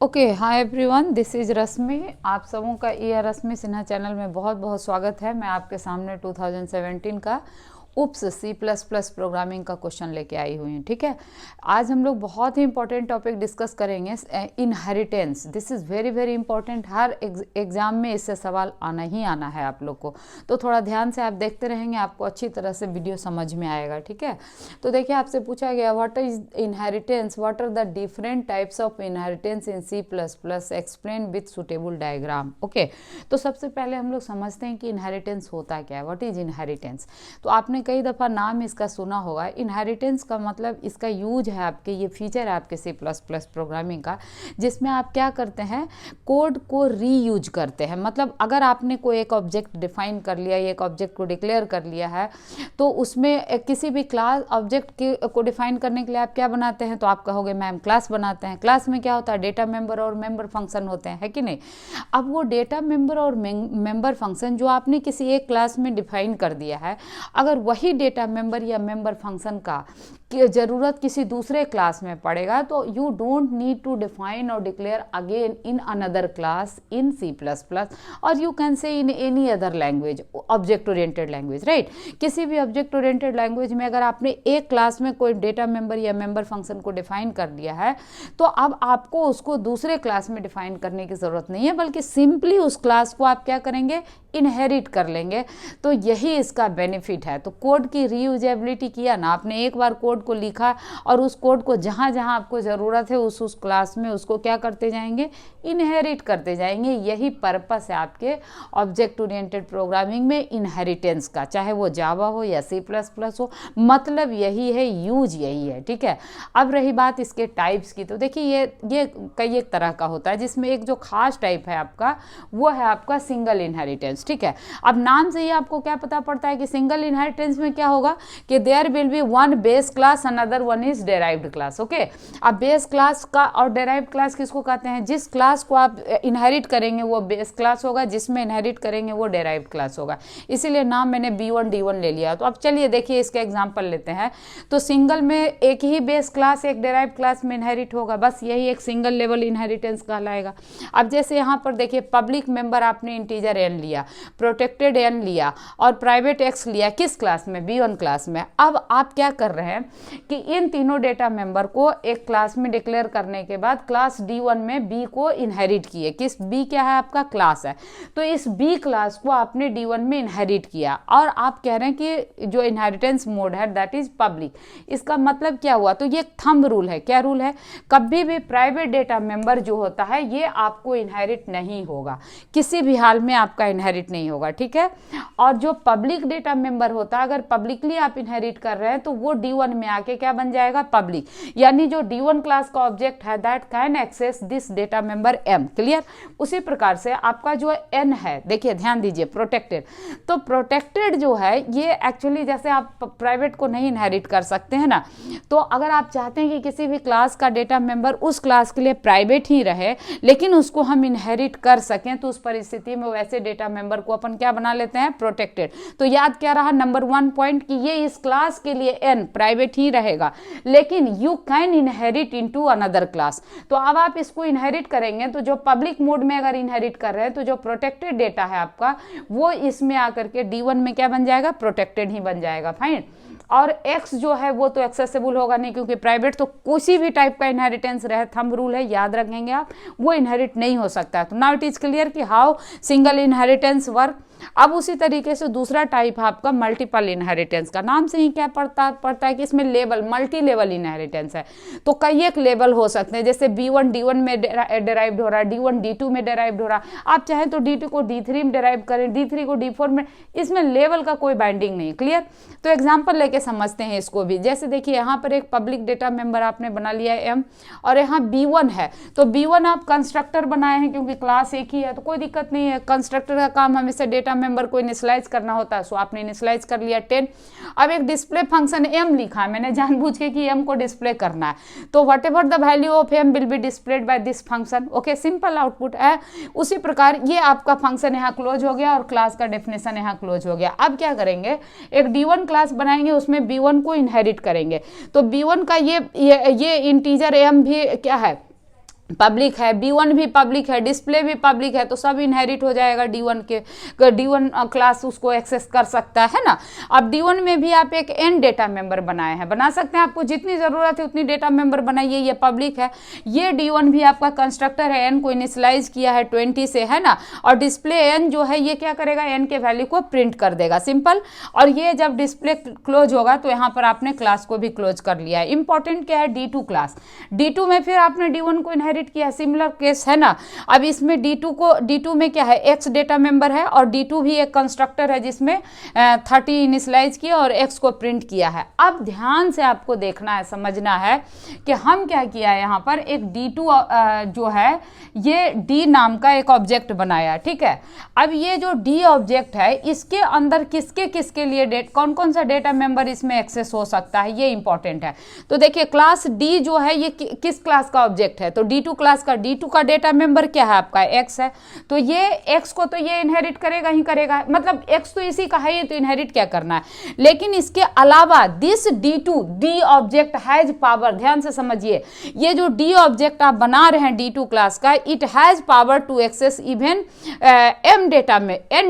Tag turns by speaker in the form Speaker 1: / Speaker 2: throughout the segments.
Speaker 1: Okay, hi everyone, this is Rashmi. आप सबों का ये रश्मि सिन्हा चैनल में बहुत बहुत स्वागत है। मैं आपके सामने 2017 का उप्स C++ प्रोग्रामिंग का क्वेश्चन लेके आई हुई हूँ। ठीक है, आज हम लोग बहुत ही इंपॉर्टेंट टॉपिक डिस्कस करेंगे, inheritance. This is very very important. Her exam में इससे सवाल आना ही आना है आप लोग को, तो थोड़ा ध्यान से आप देखते रहेंगे, आपको अच्छी तरह से वीडियो समझ में आएगा। ठीक है, तो देखिए आपसे पूछा गया what is inheritance, what are the different types of inheritance in C++, explain with suitable diagram. Okay, तो सबसे पहले हम लोग समझते हैं कि इनहेरिटेंस होता क्या है, व्हाट इज इनहेरिटेंस। तो आपने कई दफ़ा नाम इसका सुना होगा। इनहेरिटेंस का मतलब, इसका यूज है आपके, ये फीचर है आपके C++ प्रोग्रामिंग का, जिसमें आप क्या करते हैं, कोड को रीयूज करते हैं। मतलब अगर आपने कोई एक ऑब्जेक्ट डिफाइन कर लिया, एक ऑब्जेक्ट को डिक्लेयर कर लिया है, तो उसमें किसी भी क्लास ऑब्जेक्ट को डिफाइन करने के लिए आप क्या बनाते हैं, तो आप कहोगे मैम क्लास बनाते हैं। क्लास में क्या होता है, डेटा मेंबर और मेंबर फंक्शन होते हैं, है कि नहीं। अब वो डेटा मेंबर और मेंबर फंक्शन जो आपने किसी एक क्लास में डिफाइन कर दिया है, अगर वही डेटा मेंबर या मेंबर फंक्शन का ज़रूरत किसी दूसरे क्लास में पड़ेगा, तो you don't need to define और declare again in another class in C++, और you can say in any other language, object oriented language, right. किसी भी ऑब्जेक्ट ओरिएंटेड लैंग्वेज में अगर आपने एक क्लास में कोई डेटा मेंबर या मेंबर फंक्शन को डिफाइन कर दिया है, तो अब आपको उसको दूसरे क्लास में डिफाइन करने की ज़रूरत नहीं है, बल्कि सिंपली उस क्लास को आप क्या करेंगे, इनहेरिट कर लेंगे। तो यही इसका बेनिफिट है। तो कोड की रीयूजेबिलिटी किया ना आपने, एक बार कोड को लिखा और उस कोड को जहाँ जहाँ आपको ज़रूरत है उस क्लास में उसको क्या करते जाएंगे, इनहेरिट करते जाएंगे। यही पर्पस है आपके ऑब्जेक्ट ओरिएंटेड प्रोग्रामिंग में इनहेरिटेंस का, चाहे वो जावा हो या C++ हो, मतलब यही है, यूज यही है। ठीक है, अब रही बात इसके टाइप्स की, तो देखिए ये कई एक तरह का होता है, जिसमें एक जो खास टाइप है आपका, वो है आपका सिंगल इनहेरिटेंस। ठीक है, अब नाम से ही आपको क्या पता पड़ता है कि सिंगल इनहेरिटेंस में क्या होगा कि there will be one base class, another one is derived class. Okay, अब बेस क्लास का और डेराइव्ड क्लास किसको कहते हैं, जिस क्लास को आप इनहेरिट करेंगे वो बेस क्लास होगा, जिसमें इनहेरिट करेंगे वो डेराइव्ड क्लास होगा। इसीलिए नाम मैंने B1 D1 ले लिया। तो अब चलिए देखिए इसका एग्जाम्पल लेते हैं। तो सिंगल में एक ही बेस क्लास एक डेराइव्ड क्लास में इनहेरिट होगा, बस यही एक सिंगल लेवल इनहेरिटेंस कहलाएगा। अब जैसे यहाँ पर देखिए, पब्लिक मेंबर आपने इंटीजर n लिया, प्रोटेक्टेड n लिया और प्राइवेट x लिया, किस क्लास में, B1 क्लास में। अब आप क्या कर रहे हैं कि इन तीनों डेटा मेंबर को एक क्लास में डिक्लेयर करने के बाद क्लास D1 में B को इनहेरिट किए। किस B क्या है, आपका क्लास है, तो इस B क्लास को आपने D1 में इनहेरिट किया, और आप कह रहे हैं कि जो इनहेरिटेंस मोड है दैट इज पब्लिक। इसका मतलब क्या हुआ, तो ये थंब रूल है। क्या रूल है, कभी भी प्राइवेट डेटा मेंबर जो होता है ये आपको इनहेरिट नहीं होगा, किसी भी हाल में आपका इनहेरिट नहीं होगा। ठीक है, और जो पब्लिक डेटा मेंबर होता है, अगर पब्लिकली आप इनहेरिट कर रहे हैं तो वो D1 में आके क्या बन जाएगा, पब्लिक। यानी जो D1 क्लास का ऑब्जेक्ट है that can access this data member M। Clear. उसी प्रकार से आपका जो N है, देखिए ध्यान दीजिए, प्रोटेक्टेड। तो प्रोटेक्टेड जो है ये एक्चुअली, जैसे आप प्राइवेट को नहीं इनहेरिट कर सकते हैं ना, तो अगर आप चाहते हैं कि किसी भी क्लास का डेटा मेंबर उस क्लास के लिए प्राइवेट ही रहे लेकिन उसको हम इनहेरिट कर सकें, तो उस परिस्थिति में वैसे डेटा मेंबर को अपन क्या बना लेते हैं, प्रोटेक्टेड। तो याद क्या रहा, नंबर 1 पॉइंट कि ये इस क्लास के लिए n प्राइवेट ही रहेगा, लेकिन you can inherit into another class. तो अब आप इसको इनहेरिट करेंगे, तो जो पब्लिक मोड में अगर इनहेरिट कर रहे हैं तो जो प्रोटेक्टेड डेटा है आपका वो इसमें आकर के D1 में क्या बन जाएगा, प्रोटेक्टेड ही बन जाएगा। फाइन। और x जो है वो तो एक्सेसिबल होगा नहीं, क्योंकि प्राइवेट तो किसी भी टाइप का इनहेरिटेंस रहे, थंब रूल है, याद रखेंगे आप, वो इनहेरिट नहीं हो सकता। तो नाउ इट इज क्लियर कि हाउ सिंगल इनहेरिटेंस वर्क। अब उसी तरीके से दूसरा टाइप है आपका मल्टीपल इनहेरिटेंस का। नाम से ही क्या पड़ता है कि इसमें लेवल, मल्टी लेवल इनहेरिटेंस है। तो कई एक लेवल हो सकते हैं, जैसे B1 D1 में डेराइव्ड हो रहा है, D1 D2 में डेराइव्ड हो रहा है, आप चाहें तो D2 को D3 में डेराइव करें, D3 को D4 में, इसमें लेवल का कोई बाइंडिंग नहीं। क्लियर। तो एग्जाम्पल लेके समझते हैं इसको भी। जैसे देखिए यहाँ पर एक पब्लिक डेटा मेंबर आपने बना लिया है M, और यहाँ B1 है, तो B1 आप कंस्ट्रक्टर बनाए हैं क्योंकि क्लास एक ही है, तो कोई दिक्कत नहीं है। कंस्ट्रक्टर का काम हमेशा डेटा मेंबर को इनिशियलाइज करना होता है, सो आपने इनिशियलाइज कर लिया 10। अब एक डिस्प्ले फंक्शन M लिखा है मैंने जानबूझ के कि M को डिस्प्ले करना है, तो what ever the value of M will be displayed by this function. Okay, simple output है। उसी प्रकार ये आपका फंक्शन यहाँ क्लोज हो गया और क्लास का डेफिनेशन यहाँ क्लोज हो गया। अब क्या करेंगे, एक D1 क्लास बनाएंगे, उसमें B1 को इनहेरिट करेंगे। तो B1 का ये इंटीजर M भी क्या है, पब्लिक है, B1 भी पब्लिक है, डिस्प्ले भी पब्लिक है, तो सब इनहेरिट हो जाएगा D1 के, D1 क्लास उसको एक्सेस कर सकता है ना। अब D1 में भी आप एक n डेटा मेंबर बनाए हैं, बना सकते हैं, आपको जितनी ज़रूरत है उतनी डेटा मेंबर बनाइए, ये पब्लिक है। ये D1 भी आपका कंस्ट्रक्टर है, n को इनिशियलाइज किया है 20 से, है ना, और डिस्प्ले n जो है ये क्या करेगा, n के वैल्यू को प्रिंट कर देगा, सिंपल। और ये जब डिस्प्ले क्लोज होगा तो यहाँ पर आपने क्लास को भी क्लोज कर लिया है। इंपॉर्टेंट क्या है, D2 क्लास। D2 में फिर आपने D1 को इनहेरिट किया, सिमिलर केस है ना। अब इसमें D2 में क्या है, X डेटा मेंबर है, और D2 भी एक कंस्ट्रक्टर है जिसमें 30 इनिशियलाइज किया और X को प्रिंट किया है। अब ध्यान से आपको देखना है, समझना है कि हम क्या किया है, यहाँ पर एक D2 जो है ये D नाम का एक ऑब्जेक्ट बनाया, ठीक है। अब ये जो D ऑब्जेक्ट है इसके अंदर किसके किसके लिए कौन कौन सा डेटा मेंबर इसमें एक्सेस हो सकता है, ये इंपॉर्टेंट है। तो देखिए क्लास D जो है ये किस क्लास का ऑब्जेक्ट है, तो D2 क्लास का, D2 का डेटा मेंबर क्या है आपका, X है, तो ये X को तो ये इनहेरिट करेगा ही करेगा, मतलब X तो इसी का है, ये तो इनहेरिट क्या करना है। लेकिन इसके अलावा this D object has power, ध्यान से समझिए, ये जो D ऑब्जेक्ट आप बना रहे हैं D2 क्लास का, it has power to access even n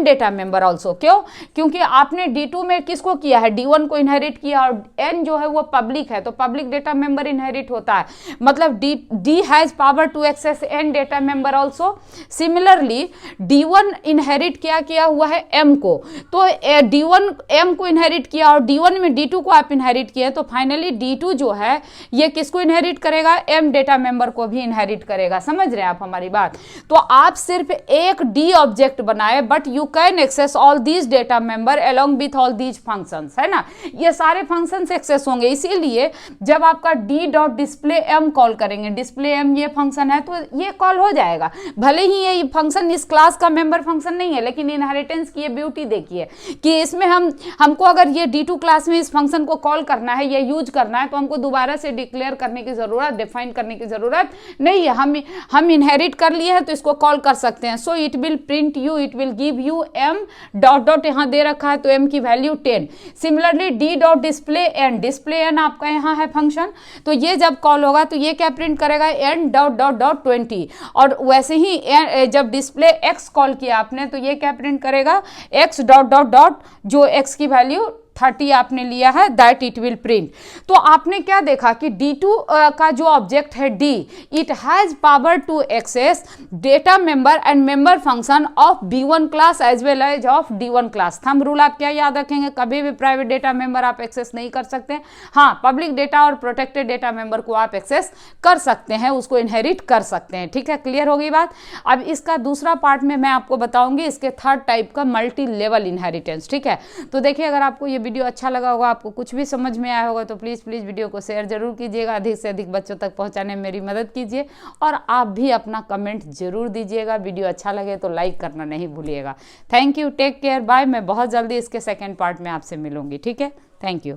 Speaker 1: data member also. क्यों, क्योंकि आपने D2 में किसको किया है, D1 को इनहेरिट किया, और n जो है वो पब्लिक है, तो पब्लिक डेटा मेंबर इनहेरिट होता है, मतलब D has power to access n data member also. Similarly D1 inherit क्या किया हुआ है, m को, तो D1 m को इनहेरिट किया और D1 में D2 को आप इनहेरिट किए, तो फाइनली D2 जो है ये किसको इनहेरिट करेगा, m डेटा मेंबर को भी इनहेरिट करेगा। समझ रहे हैं आप हमारी बात। तो आप सिर्फ एक D ऑब्जेक्ट बनाए, but you can access all these data member along with all these functions, है ना, ये सारे फंक्शंस एक्सेस होंगे। इसीलिए जब आपका D.displayM कॉल करेंगे, डिस्प्ले m ये फंक्शन है, तो ये कॉल हो जाएगा। भले ही ये फंक्शन इस क्लास का मेंबर फंक्शन नहीं है, लेकिन इनहेरिटेंस की ये ब्यूटी देखिए कि इसमें हमको अगर ये D2 क्लास में इस फंक्शन को कॉल करना है, ये यूज करना है, तो हमको दोबारा से डिक्लेयर करने की जरूरत, डिफाइन करने की जरूरत नहीं है। हम इनहेरिट कर लिए हैं तो इसको कॉल कर सकते हैं। So it will print you, it will give you m dot dot, यहाँ दे रखा है तो m की value 10। Similarly D.displayN, display n आपका यहाँ है फंक्शन, तो ये जब कॉल होगा तो ये क्या प्रिंट करेगा, n डॉट डॉट डॉट 20। और वैसे ही जब डिस्प्ले x कॉल किया आपने तो ये क्या प्रिंट करेगा, x डॉट डॉट डॉट, जो x की वैल्यू 30 आपने लिया है, दैट इट विल प्रिंट। तो आपने क्या देखा कि D2 का जो ऑब्जेक्ट है D, it has power to access data member and member function of B1 class as well as of D1 class. Thumb rule आप क्या याद रखेंगे, कभी भी प्राइवेट डेटा मेंबर आप एक्सेस नहीं कर सकते। हाँ, पब्लिक डेटा और प्रोटेक्टेड डेटा मेंबर को आप एक्सेस कर सकते हैं, उसको इनहेरिट कर सकते हैं। ठीक है, क्लियर हो गई बात। अब इसका दूसरा पार्ट में मैं आपको बताऊंगी इसके थर्ड टाइप का मल्टी लेवल इनहेरिटेंस। ठीक है, तो देखिए अगर आपको ये वीडियो अच्छा लगा होगा, आपको कुछ भी समझ में आया होगा, तो प्लीज़ वीडियो को शेयर जरूर कीजिएगा, अधिक से अधिक बच्चों तक पहुंचाने में मेरी मदद कीजिए, और आप भी अपना कमेंट जरूर दीजिएगा। वीडियो अच्छा लगे तो लाइक करना नहीं भूलिएगा। Thank you, take care, bye. मैं बहुत जल्दी इसके सेकेंड पार्ट में आपसे मिलूंगी। ठीक है, थैंक यू।